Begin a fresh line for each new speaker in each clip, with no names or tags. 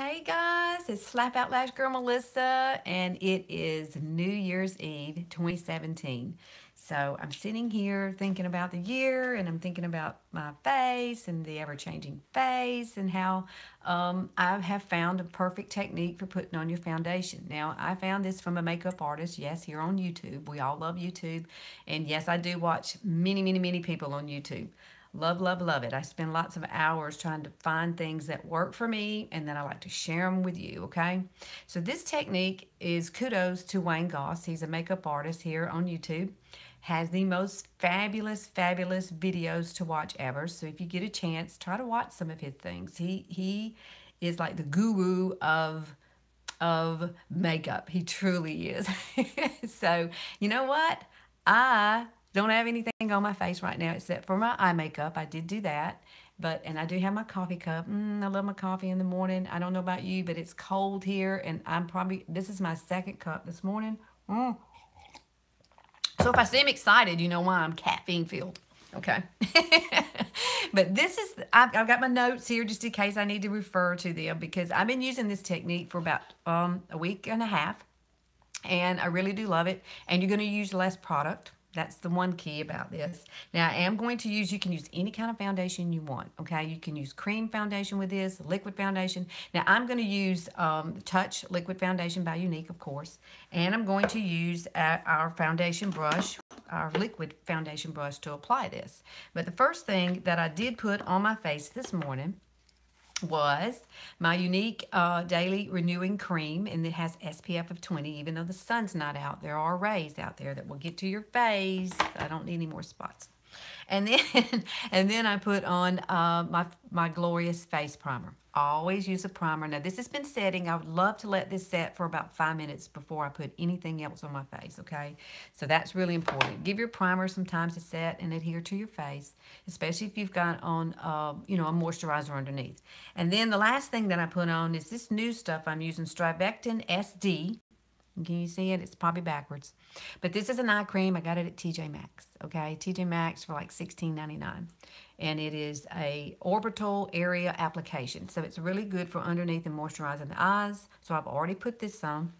Hey guys, it's Slap Out Lash Girl Melissa, and it is New Year's Eve 2017. So I'm sitting here thinking about the year, and I'm thinking about my face and the ever changing face, and how I have found a perfect technique for putting on your foundation. Now, I found this from a makeup artist, yes, here on YouTube. We all love YouTube, and yes, I do watch many people on YouTube. Love, love, love it. I spend lots of hours trying to find things that work for me, and then I like to share them with you, okay? So this technique is kudos to Wayne Goss. He's a makeup artist here on YouTube. Has the most fabulous videos to watch ever. So if you get a chance, try to watch some of his things. He is like the guru of makeup. He truly is. So, you know what? I don't have anything on my face right now except for my eye makeup. I did do that. And I do have my coffee cup. I love my coffee in the morning. I don't know about you, but it's cold here, and this is my second cup this morning. So if I seem excited, you know why. I'm caffeine filled. Okay. But I've got my notes here just in case I need to refer to them, because I've been using this technique for about a week and a half, and I really do love it. And you're going to use less product. That's the one key about this. Now, I am going to you can use any kind of foundation you want, okay? You can use cream foundation with this, liquid foundation. Now, I'm going to use Touch Liquid Foundation by Younique, of course. And I'm going to use our foundation brush, our liquid foundation brush, to apply this. But the first thing that I did put on my face this morning was my Younique Daily Renewing Cream, and it has SPF of 20. Even though the sun's not out, there are rays out there that will get to your face. I don't need any more spots. And then and then I put on my glorious face primer. Always use a primer. Now, this has been setting. I would love to let this set for about 5 minutes before I put anything else on my face, okay? So that's really important. Give your primer some time to set and adhere to your face, especially if you've got on, a moisturizer underneath. And then the last thing that I put on is this new stuff I'm using, Strivectin SD. Can you see it? It's probably backwards. But this is an eye cream. I got it at TJ Maxx, okay? TJ Maxx for like $16.99. And it is a orbital area application. So it's really good for underneath and moisturizing the eyes. So I've already put this on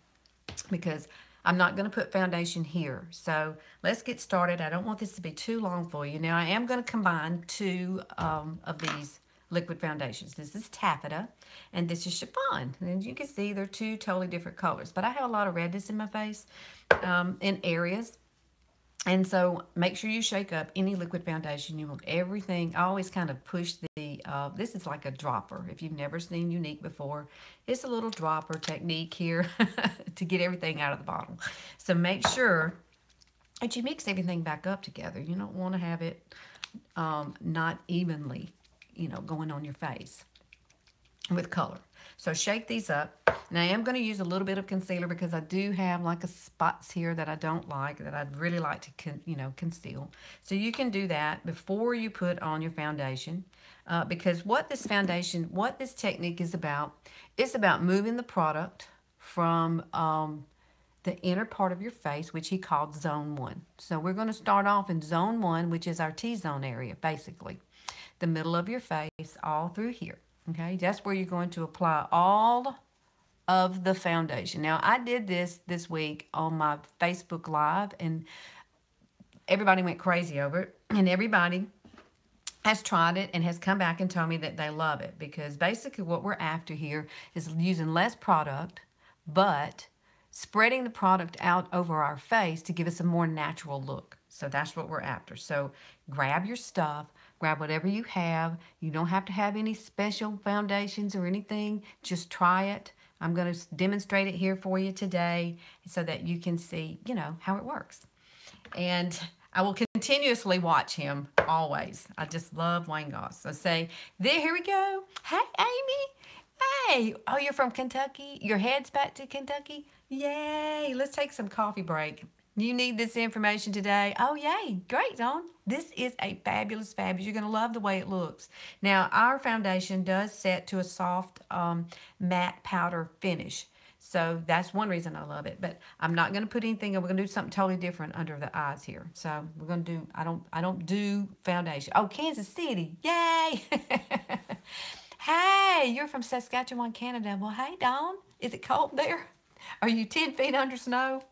because I'm not going to put foundation here. So let's get started. I don't want this to be too long for you. Now, I am going to combine two of these liquid foundations. This is taffeta and this is chiffon. And you can see they're two totally different colors. But I have a lot of redness in my face in areas. And so make sure you shake up any liquid foundation. You want everything. I always kind of push this is like a dropper. If you've never seen Younique before, it's a little dropper technique here to get everything out of the bottle. So make sure that you mix everything back up together. You don't want to have it not evenly, going on your face with color. So shake these up. Now I am going to use a little bit of concealer because I do have like a spots here that I don't like, that I'd really like to, conceal. So you can do that before you put on your foundation, because what this technique is about moving the product from the inner part of your face, which he called zone 1. So we're going to start off in zone 1, which is our T-zone area, basically. The middle of your face, all through here. Okay, that's where you're going to apply all of the foundation. Now, I did this week on my Facebook Live, and everybody went crazy over it. And everybody has tried it and has come back and told me that they love it, because basically what we're after here is using less product, but spreading the product out over our face to give us a more natural look. So that's what we're after. So grab your stuff. Grab whatever you have. You don't have to have any special foundations or anything. Just try it. I'm going to demonstrate it here for you today so that you can see, how it works. And I will continuously watch him, always. I just love Wayne Goss. So here we go. Hey, Amy. Hey. Oh, you're from Kentucky? Your head's back to Kentucky? Yay. Let's take some coffee break. You need this information today. Oh, yay. Great, Dawn. This is a fabulous. You're going to love the way it looks. Now, our foundation does set to a soft matte powder finish. So that's one reason I love it. But I'm not going to put anything, we're going to do something totally different under the eyes here. So we're going to do, I don't do foundation. Oh, Kansas City. Yay. Hey, you're from Saskatchewan, Canada. Well, hey, Dawn. Is it cold there? Are you 10 feet under snow?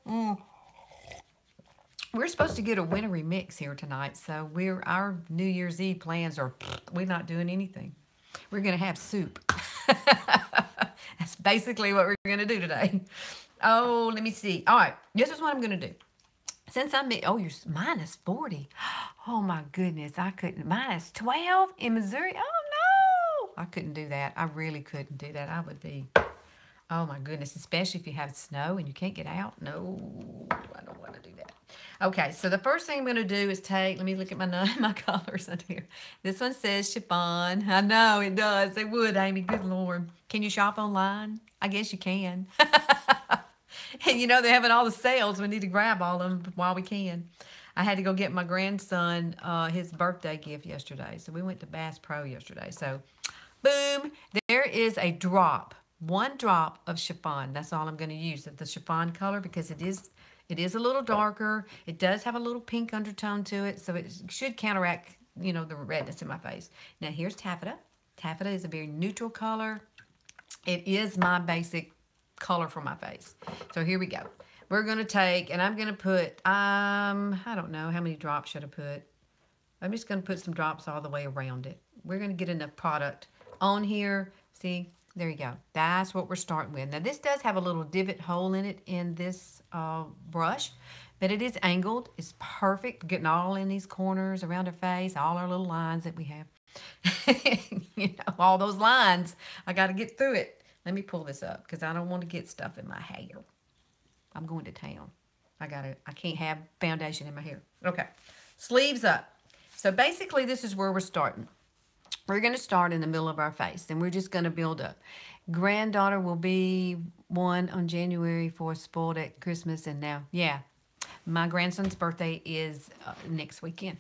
We're supposed to get a wintry mix here tonight, so our New Year's Eve plans are we're not doing anything. We're gonna have soup. That's basically what we're gonna do today. Oh, let me see. All right, this is what I'm gonna do. Since oh, you're minus 40. Oh my goodness, I couldn't. Minus 12 in Missouri. Oh no, I couldn't do that. I really couldn't do that. I would be. Oh my goodness, especially if you have snow and you can't get out. No, I don't want to do that. Okay, so the first thing I'm going to do is take, let me look at my colors under here. This one says chiffon. I know it does. It would, Amy. Good Lord. Can you shop online? I guess you can. And you know they're having all the sales. We need to grab all of them while we can. I had to go get my grandson his birthday gift yesterday. So we went to Bass Pro yesterday. So boom, there is a drop. One drop of chiffon. That's all I'm going to use, the chiffon color, because it is a little darker. It does have a little pink undertone to it, so it should counteract, you know, the redness in my face. Now here's taffeta. Taffeta is a very neutral color. It is my basic color for my face. So here we go. We're going to take, and I'm going to put, I don't know, how many drops should I put? I'm just going to put some drops all the way around it. We're going to get enough product on here. See? There you go. That's what we're starting with. Now, this does have a little divot hole in it in this brush, but it is angled. It's perfect. Getting all in these corners around our face, all our little lines that we have. You know, all those lines. I got to get through it. Let me pull this up because I don't want to get stuff in my hair. I'm going to town. I can't have foundation in my hair. Okay. Sleeves up. So basically, this is where we're starting. We're going to start in the middle of our face, and we're just going to build up. Granddaughter will be 1 on January 4th, spoiled at Christmas, and now, yeah, my grandson's birthday is next weekend.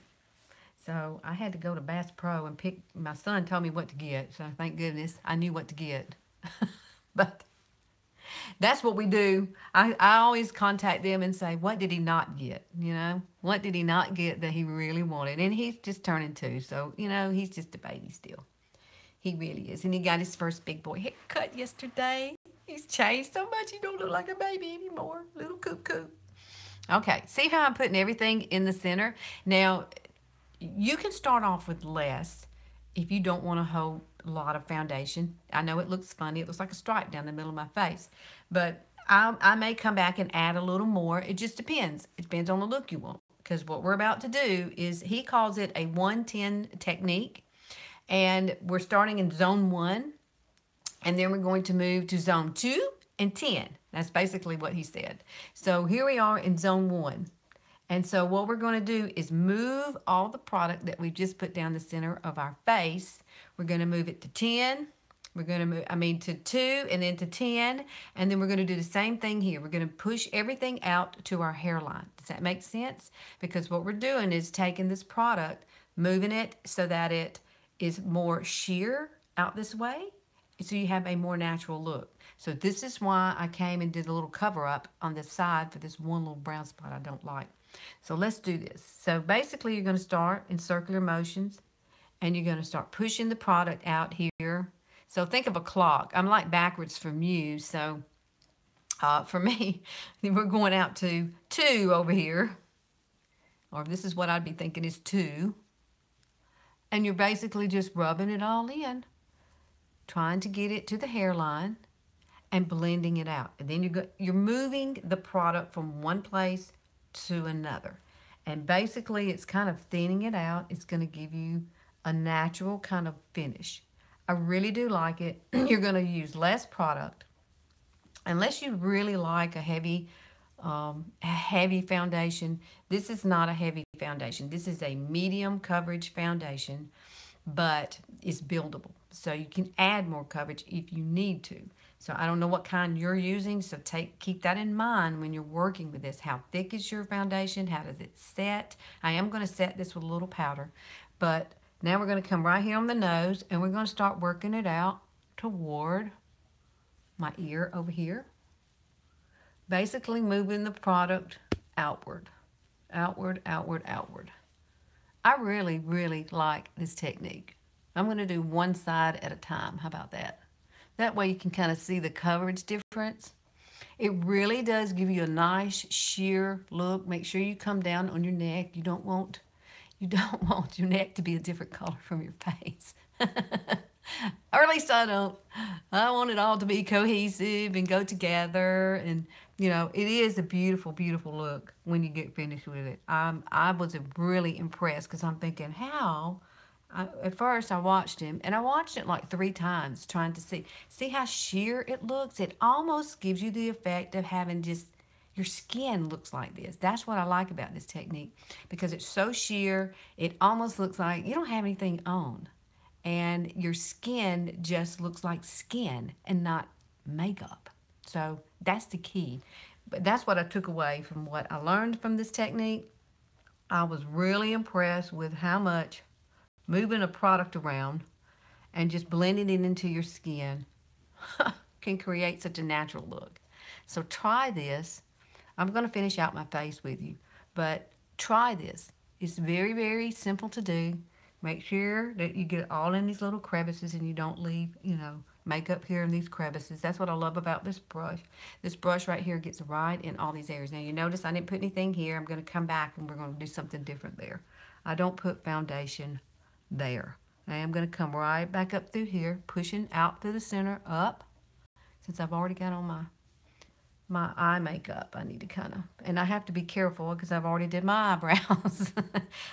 So I had to go to Bass Pro and pick, my son told me what to get, so thank goodness I knew what to get. But that's what we do. I always contact them and say, what did he not get? You know, what did he not get that he really wanted? And he's just turning 2. So, you know, he's just a baby still. He really is. And he got his first big boy haircut yesterday. He's changed so much. He don't look like a baby anymore. Little coop. Okay. See how I'm putting everything in the center? Now, you can start off with less if you don't want to hold a lot of foundation. I know it looks funny. It looks like a stripe down the middle of my face. But I may come back and add a little more. It just depends. It depends on the look you want. Because what we're about to do is, he calls it a 110 technique. And we're starting in zone 1. And then we're going to move to zone 2 and 10. That's basically what he said. So here we are in zone 1. And so what we're going to do is move all the product that we've just put down the center of our face. We're going to move it to 10. We're going to move, to 2 and then to 10. And then we're going to do the same thing here. We're going to push everything out to our hairline. Does that make sense? Because what we're doing is taking this product, moving it so that it is more sheer out this way. So you have a more natural look. So this is why I came and did a little cover up on this side for this one little brown spot I don't like. So let's do this. So basically you're going to start in circular motions and you're going to start pushing the product out here. So think of a clock. I'm like backwards from you. So for me, we're going out to 2 over here. Or this is what I'd be thinking is 2. And you're basically just rubbing it all in, trying to get it to the hairline and blending it out. And then you're moving the product from one place to another. And basically it's kind of thinning it out. It's going to give you a natural kind of finish. I really do like it. You're going to use less product. Unless you really like a heavy foundation. This is not a heavy foundation. This is a medium coverage foundation, but it's buildable. So you can add more coverage if you need to. So I don't know what kind you're using, so keep that in mind when you're working with this. How thick is your foundation? How does it set? I am going to set this with a little powder, but now we're going to come right here on the nose, and we're going to start working it out toward my ear over here. Basically moving the product outward, outward, outward, outward. I really, really like this technique. I'm going to do one side at a time. How about that? That way you can kind of see the coverage difference. It really does give you a nice sheer look. Make sure you come down on your neck. You don't want your neck to be a different color from your face. Or at least I don't. I want it all to be cohesive and go together. And, you know, it is a beautiful, beautiful look when you get finished with it. I was really impressed because I'm thinking, how? At first, I watched him, and I watched it like 3 times trying to see how sheer it looks. It almost gives you the effect of having just your skin looks like this. That's what I like about this technique because it's so sheer. It almost looks like you don't have anything on. And your skin just looks like skin and not makeup. So that's the key. But that's what I took away from what I learned from this technique. I was really impressed with how much moving a product around and just blending it into your skin can create such a natural look. So try this. I'm going to finish out my face with you, but try this. It's very, very simple to do. Make sure that you get all in these little crevices and you don't leave, you know, makeup here in these crevices. That's what I love about this brush. This brush right here gets right in all these areas. Now you notice I didn't put anything here. I'm going to come back and we're going to do something different there. I don't put foundation there. I am going to come right back up through here, pushing out through the center, up. Since I've already got on my eye makeup, I need to kind of, and I have to be careful because I've already did my eyebrows.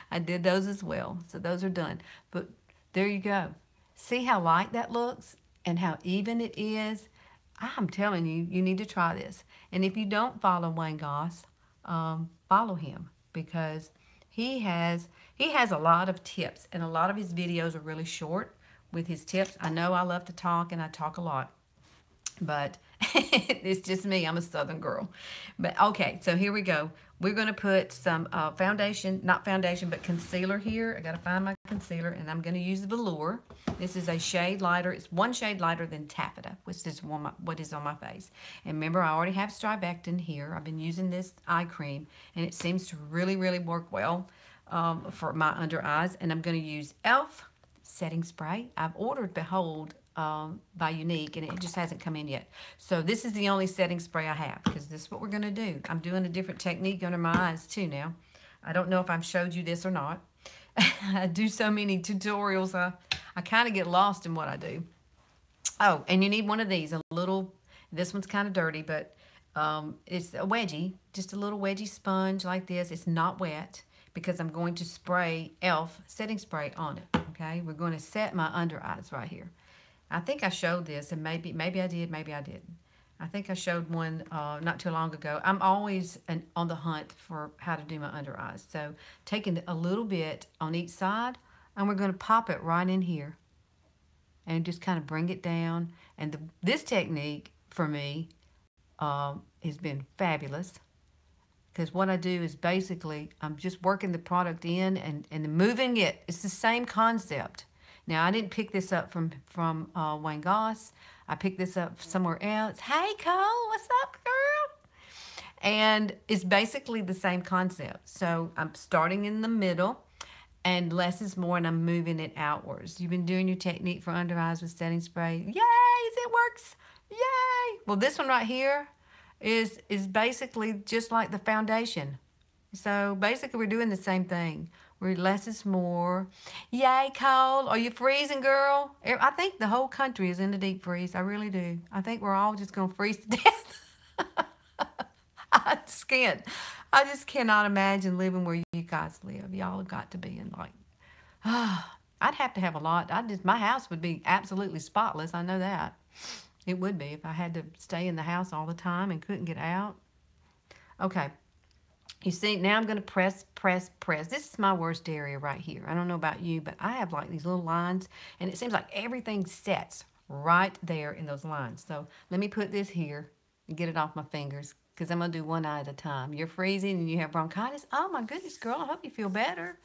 I did those as well, so those are done. But there you go. See how light that looks and how even it is? I'm telling you, you need to try this. And if you don't follow Wayne Goss, follow him because he has a lot of tips, and a lot of his videos are really short with his tips. I know I love to talk, and I talk a lot, but it's just me. I'm a Southern girl. But okay, so here we go. We're going to put some foundation, not foundation, but concealer here. I got to find my concealer, and I'm going to use Velour. This is a shade lighter. It's 1 shade lighter than Taffeta, which is what is on my face. And remember, I already have Strivectin here. I've been using this eye cream, and it seems to really, really work well for my under eyes. And I'm going to use e.l.f. setting spray. I've ordered Behold by Younique, and it just hasn't come in yet. So this is the only setting spray I have because this is what we're going to do. I'm doing a different technique under my eyes too now. I don't know if I've showed you this or not. I do so many tutorials, I kind of get lost in what I do. Oh, and you need one of these, a little, this one's kind of dirty, but it's a wedgie, just a little wedgie sponge like this. It's not wet because I'm going to spray e.l.f. setting spray on it, okay? We're going to set my under eyes right here. I think I showed this, and maybe I did, maybe I didn't. I think I showed one not too long ago. I'm always on the hunt for how to do my under eyes. So taking a little bit on each side, and we're going to pop it right in here and just kind of bring it down. And this technique, for me, has been fabulous because what I do is basically I'm just working the product in and moving it. It's the same concept. Now, I didn't pick this up from Wayne Goss. I picked this up somewhere else. Hey, Cole, what's up, girl? And it's basically the same concept. So I'm starting in the middle, and less is more, and I'm moving it outwards. You've been doing your technique for under eyes with setting spray. Yay, it works. Yay. Well, this one right here is basically just like the foundation. So basically, we're doing the same thing. Where less is more. Yay, Cole. Are you freezing, girl? I think the whole country is in the deep freeze. I really do. I think we're all just going to freeze to death. I just cannot imagine living where you guys live. Y'all have got to be in like, I'd have to have a lot. My house would be absolutely spotless. I know that. It would be if I had to stay in the house all the time and couldn't get out. Okay. You see, now I'm going to press, press, press. This is my worst area right here. I don't know about you, but I have like these little lines, and it seems like everything sets right there in those lines. So let me put this here and get it off my fingers because I'm going to do one eye at a time. You're freezing and you have bronchitis. Oh, my goodness, girl, I hope you feel better.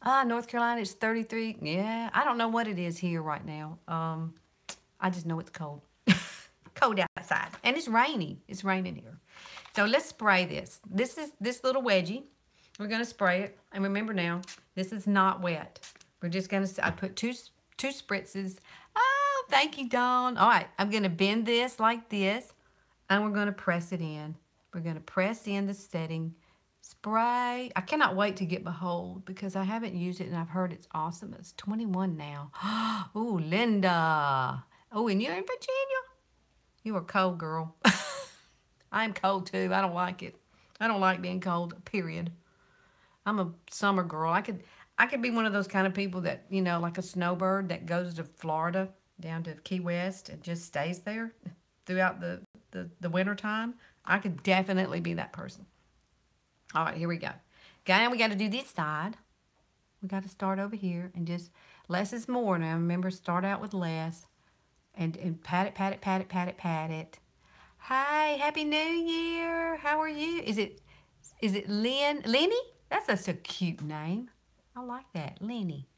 North Carolina, it's 33. Yeah, I don't know what it is here right now. I just know it's cold. Cold outside. And it's rainy. It's raining here. So let's spray this. This is this little wedgie. We're going to spray it. And remember now, this is not wet. We're just going to, I put two 2 spritzes. Oh, thank you, Dawn. All right, I'm going to bend this like this, and we're going to press it in. We're going to press in the setting spray. I cannot wait to get Behold because I haven't used it, and I've heard it's awesome. It's 21 now. Oh, Linda. Oh, and you're in Virginia? You are cold, girl. I'm cold, too. I don't like it. I don't like being cold, period. I'm a summer girl. I could be one of those kind of people that, you know, like a snowbird that goes to Florida, down to Key West, and just stays there throughout the winter time. I could definitely be that person. All right, here we go. Now we got to do this side. We got to start over here and just less is more. Now remember, start out with less and pat it, pat it, pat it, pat it, pat it. Hi, Happy New Year. How are you? Is it Lenny? That's such a cute name. I like that, Lenny.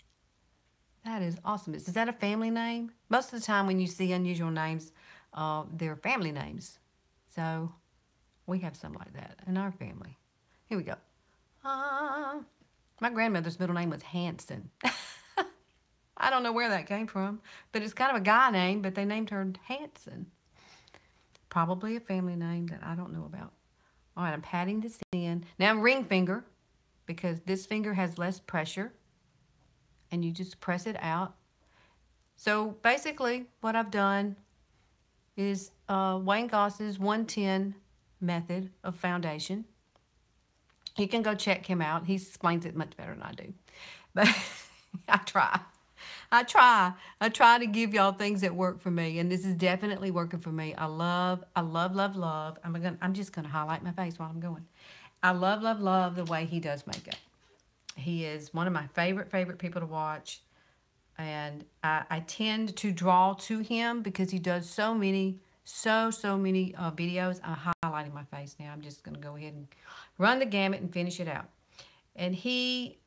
That is awesome. Is that a family name? Most of the time when you see unusual names, they're family names. So we have some like that in our family. Here we go. My grandmother's middle name was Hanson. I don't know where that came from, but it's kind of a guy name, but they named her Hanson. Probably a family name that I don't know about. All right, I'm patting this in. Now I'm ring finger because this finger has less pressure, and you just press it out. So basically what I've done is Wayne Goss's 110 method of foundation. You can go check him out. He explains it much better than I do. But I try to give y'all things that work for me, and this is definitely working for me. I love. I'm just gonna highlight my face while I'm going. I love the way he does makeup. He is one of my favorite people to watch, and I tend to draw to him because he does so many videos. I'm highlighting my face now. I'm just gonna go ahead and run the gamut and finish it out. And he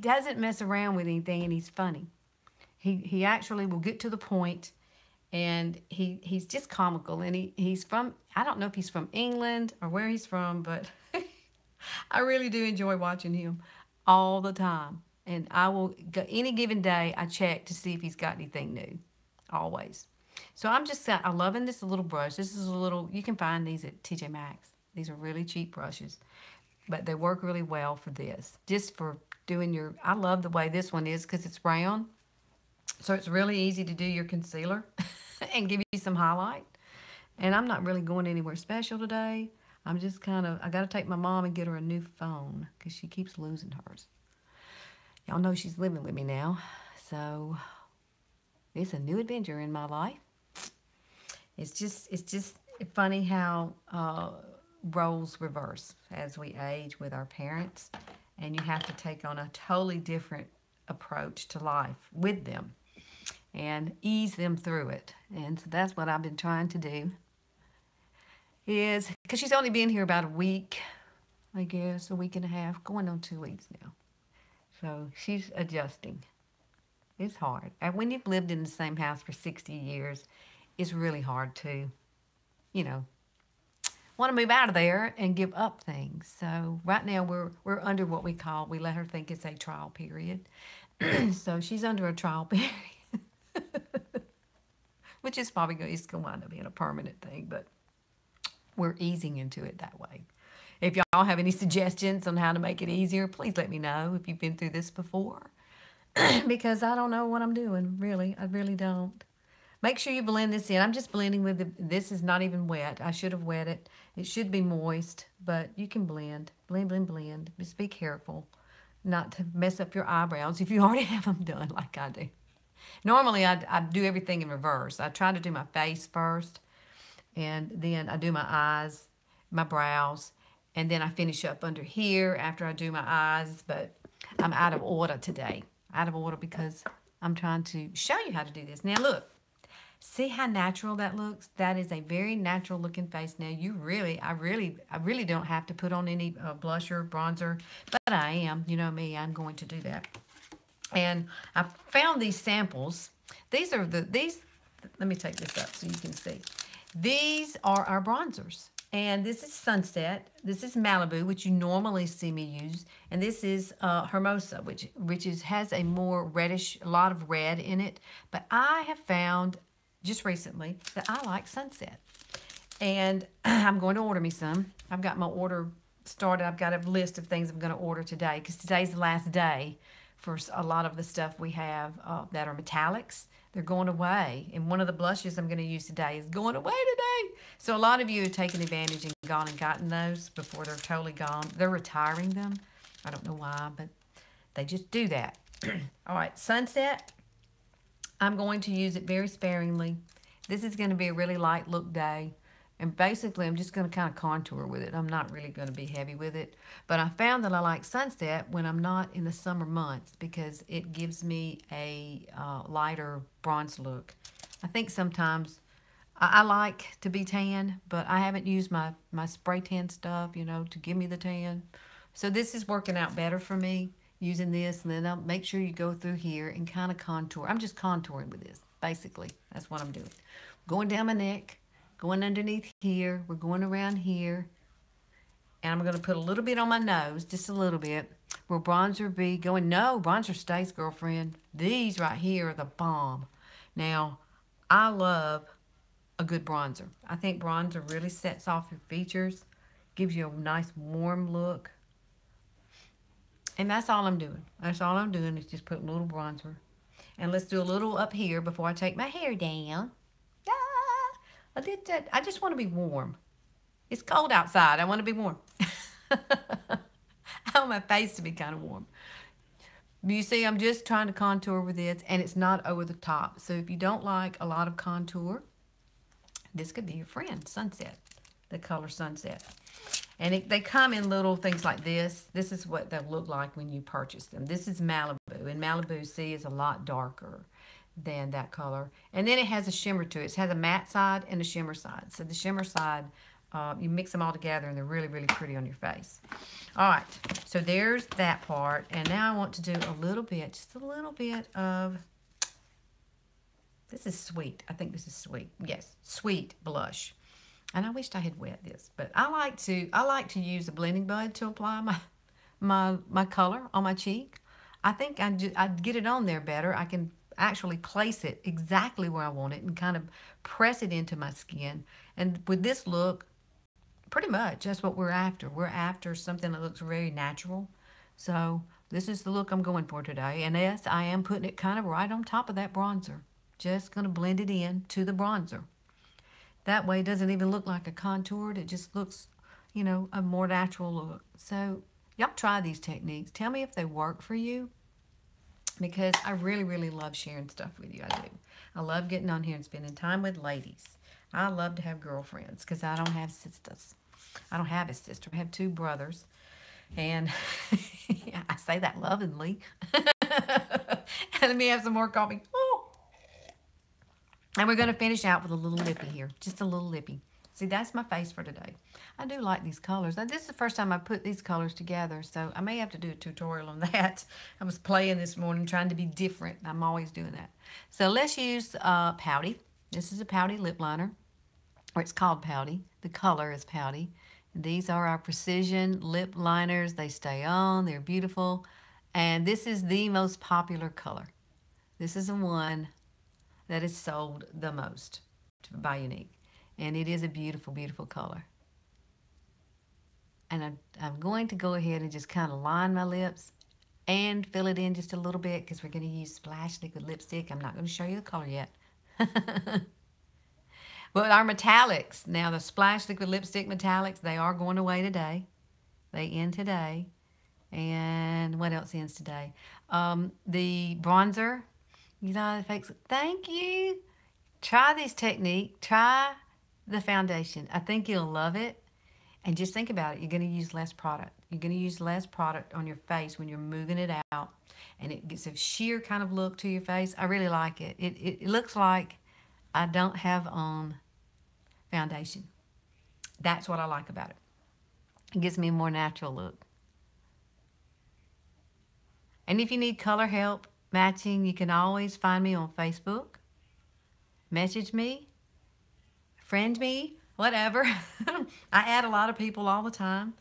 doesn't mess around with anything, and he's funny. He actually will get to the point, and he's just comical. And he's from, I don't know if he's from England or where he's from, but I really do enjoy watching him all the time. And I will go any given day, I check to see if he's got anything new, always. So I'm loving this little brush. This is a little, you can find these at TJ Maxx. These are really cheap brushes, but they work really well for this. Just for doing your, I love the way this one is because it's round. So it's really easy to do your concealer and give you some highlight. And I'm not really going anywhere special today. I'm just I got to take my mom and get her a new phone because she keeps losing hers. Y'all know she's living with me now. So it's a new adventure in my life. It's just funny how roles reverse as we age with our parents, and you have to take on a totally different approach to life with them and ease them through it. And so that's what I've been trying to do, is because she's only been here about a week, I guess, a week and a half, going on 2 weeks now. So she's adjusting. It's hard. And when you've lived in the same house for 60 years, it's really hard to, you know, want to move out of there and give up things. So right now we're under what we let her think it's a trial period. So she's under a trial period, which is probably going to wind up being a permanent thing, but we're easing into it that way. If y'all have any suggestions on how to make it easier, please let me know if you've been through this before, because I don't know what I'm doing, really. I really don't. Make sure you blend this in. I'm just blending with this is not even wet. I should have wet it. It should be moist, but you can blend. Blend. Just be careful not to mess up your eyebrows if you already have them done like I do. Normally, I do everything in reverse. I try to do my face first, and then I do my eyes, my brows, and then I finish up under here after I do my eyes, but I'm out of order today. Out of order because I'm trying to show you how to do this. Now, look. See how natural that looks? That is a very natural looking face. Now I really don't have to put on any blusher, bronzer, but I am. You know me, I'm going to do that. And I found these samples. Let me take this up so you can see. These are our bronzers. And this is Sunset. This is Malibu, which you normally see me use. And this is Hermosa, which has a more reddish, a lot of red in it. But I have found just recently that I like Sunset. And I'm going to order me some. I've got my order started. I've got a list of things I'm going to order today because today's the last day for a lot of the stuff we have that are metallics. They're going away. And one of the blushes I'm going to use today is going away today. So a lot of you have taken advantage and gone and gotten those before they're totally gone. They're retiring them. I don't know why, but they just do that. All right, Sunset. I'm going to use it very sparingly. This is going to be a really light look day. And basically, I'm just going to kind of contour with it. I'm not really going to be heavy with it. But I found that I like Sunset when I'm not in the summer months because it gives me a lighter bronze look. I think sometimes I like to be tan, but I haven't used my spray tan stuff, you know, to give me the tan. So this is working out better for me using this. And then I'll make sure you go through here and kind of contour. I'm just contouring with this, basically. That's what I'm doing. Going down my neck. Going underneath here, we're going around here, and I'm going to put a little bit on my nose, just a little bit, where bronzer be going. No, bronzer stays, girlfriend. These right here are the bomb. Now, I love a good bronzer. I think bronzer really sets off your features, gives you a nice warm look, and that's all I'm doing. That's all I'm doing is just putting a little bronzer. And let's do a little up here before I take my hair down. I did that. I just want to be warm. It's cold outside. I want to be warm. I want my face to be kind of warm. You see, I'm just trying to contour with this, and it's not over the top. So if you don't like a lot of contour, this could be your friend, Sunset, the color Sunset. And they come in little things like this. This is what they'll look like when you purchase them. This is Malibu, and Malibu C is a lot darker than that color. And then it has a shimmer to it. It has a matte side and a shimmer side. So the shimmer side, you mix them all together and they're really, really pretty on your face. All right, so there's that part. And now I want to do a little bit, just a little bit of, this is Sweet. I think this is Sweet. Yes, Sweet blush. And I wished I had wet this, but I like to use a blending bud to apply my color on my cheek. I think I'd get it on there better. I can actually place it exactly where I want it and kind of press it into my skin. And with this look, pretty much that's what we're after. We're after something that looks very natural. So this is the look I'm going for today. And yes, I am putting it kind of right on top of that bronzer. Just going to blend it in to the bronzer. That way it doesn't even look like a contoured. It just looks, you know, a more natural look. So y'all try these techniques. Tell me if they work for you. Because I really, really love sharing stuff with you. I do. I love getting on here and spending time with ladies. I love to have girlfriends because I don't have sisters. I don't have a sister. I have two brothers. And I say that lovingly. Let me have some more coffee. Oh. And we're going to finish out with a little lippy here. Just a little lippy. See, that's my face for today. I do like these colors. Now, this is the first time I put these colors together, so I may have to do a tutorial on that. I was playing this morning trying to be different. I'm always doing that. So let's use Pouty. This is a Pouty lip liner, or it's called Pouty. The color is Pouty. These are our precision lip liners. They stay on. They're beautiful. And this is the most popular color. This is the one that is sold the most by Younique. And it is a beautiful, beautiful color. And I'm going to go ahead and just kind of line my lips and fill it in just a little bit because we're going to use Splash Liquid Lipstick. I'm not going to show you the color yet. But our metallics, now the Splash Liquid Lipstick metallics, they are going away today. They end today. And what else ends today? The bronzer, you know, thank you. Try this technique. Try the foundation. I think you'll love it. And just think about it. You're going to use less product. You're going to use less product on your face when you're moving it out. And it gets a sheer kind of look to your face. I really like it. It looks like I don't have on foundation. That's what I like about it. It gives me a more natural look. And if you need color help matching, you can always find me on Facebook. Message me. Friend me. whatever. I add a lot of people all the time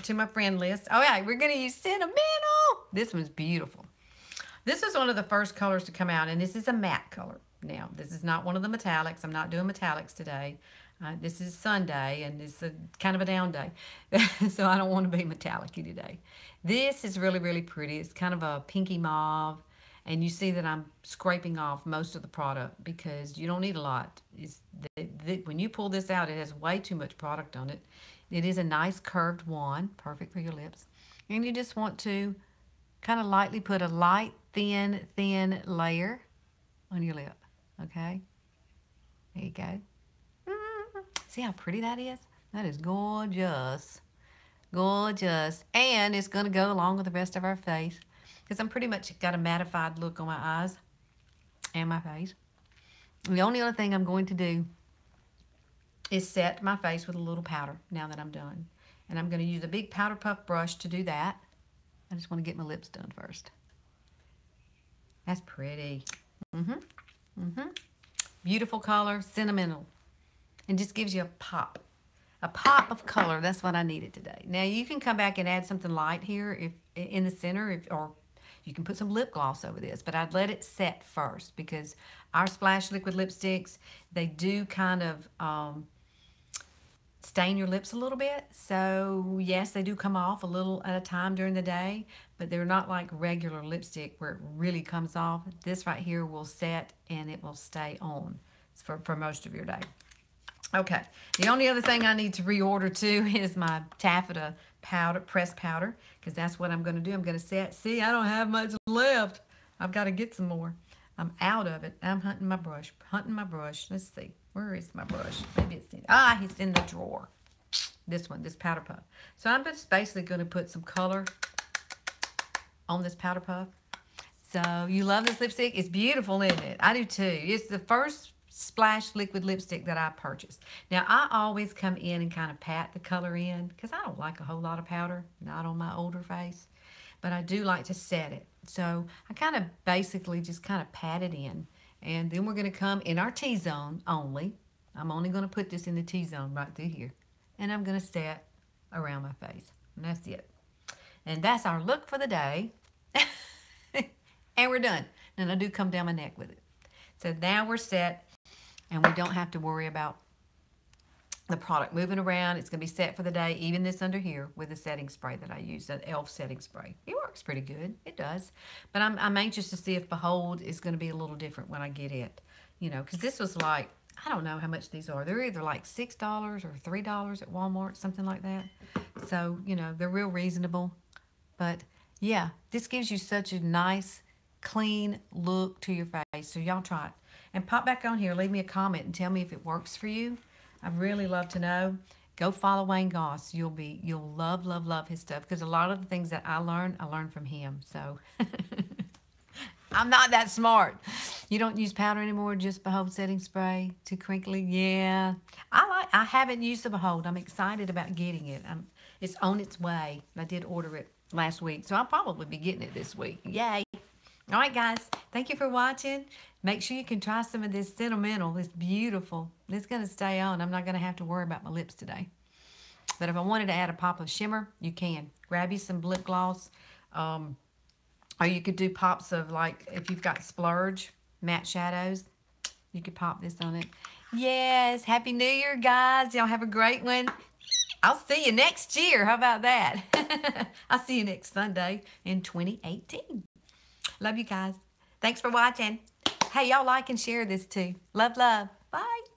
to my friend list. All right, we're going to use Sentimental. This one's beautiful. This was one of the first colors to come out, and this is a matte color. Now, this is not one of the metallics. I'm not doing metallics today. This is Sunday, and it's a kind of a down day, so I don't want to be metallic-y today. This is really, really pretty. It's kind of a pinky mauve, and you see that I'm scraping off most of the product because you don't need a lot. When you pull this out, it has way too much product on it. It is a nice curved wand, perfect for your lips. And you just want to kind of lightly put a light, thin layer on your lip, okay? There you go. See how pretty that is? That is gorgeous. Gorgeous. And it's going to go along with the rest of our face because I'm pretty much got a mattified look on my eyes and my face. The only other thing I'm going to do is set my face with a little powder now that I'm done. And I'm going to use a big powder puff brush to do that. I just want to get my lips done first. That's pretty. Beautiful color, sentimental. And just gives you a pop of color. That's what I needed today. Now you can come back and add something light here if in the center, or you can put some lip gloss over this, but I'd let it set first because our Splash liquid lipsticks, they do kind of stain your lips a little bit. So yes, they do come off a little at a time during the day, but they're not like regular lipstick where it really comes off. This right here will set and it will stay on for most of your day. Okay, the only other thing I need to reorder too is my taffeta powder, pressed powder, because that's what I'm going to do. I'm going to set. See, I don't have much left. I've got to get some more. I'm out of it. I'm hunting my brush. Let's see. Where is my brush? Maybe it's in the drawer. This one, this powder puff. So I'm just basically going to put some color on this powder puff. So you love this lipstick? It's beautiful, isn't it? I do too. It's the first Splash liquid lipstick that I purchased. Now, I always come in and kind of pat the color in because I don't like a whole lot of powder, not on my older face, but I do like to set it. So I kind of basically just kind of pat it in, and then we're going to come in our T-zone only. I'm only going to put this in the T-zone right through here, and I'm going to set around my face, and that's it. And that's our look for the day, and we're done. And I do come down my neck with it. So now we're set. And we don't have to worry about the product moving around. It's going to be set for the day, even this under here with the setting spray that I use, that e.l.f. setting spray. It works pretty good. It does. But I'm anxious to see if Behold is going to be a little different when I get it. You know, because this was like, I don't know how much these are. They're either like $6 or $3 at Walmart, something like that. So, you know, they're real reasonable. But, yeah, this gives you such a nice, clean look to your face. So, y'all try it. And pop back on here, leave me a comment and tell me if it works for you. I'd really love to know. Go follow Wayne Goss. You'll love his stuff because a lot of the things that I learned from him. So I'm not that smart. You don't use powder anymore, just Behold setting spray. Too crinkly? Yeah. I haven't used the Behold. I'm excited about getting it. It's on its way. I did order it last week, so I'll probably be getting it this week. Yay. All right, guys. Thank you for watching. Make sure you can try some of this Sentimental. It's beautiful. It's going to stay on. I'm not going to have to worry about my lips today. But if I wanted to add a pop of shimmer, you can. Grab you some lip gloss. Or you could do pops of, like, if you've got Splurge matte shadows, you could pop this on it. Yes. Happy New Year, guys. Y'all have a great one. I'll see you next year. How about that? I'll see you next Sunday in 2018. Love you guys. Thanks for watching. Hey, y'all like and share this too. Love, love. Bye.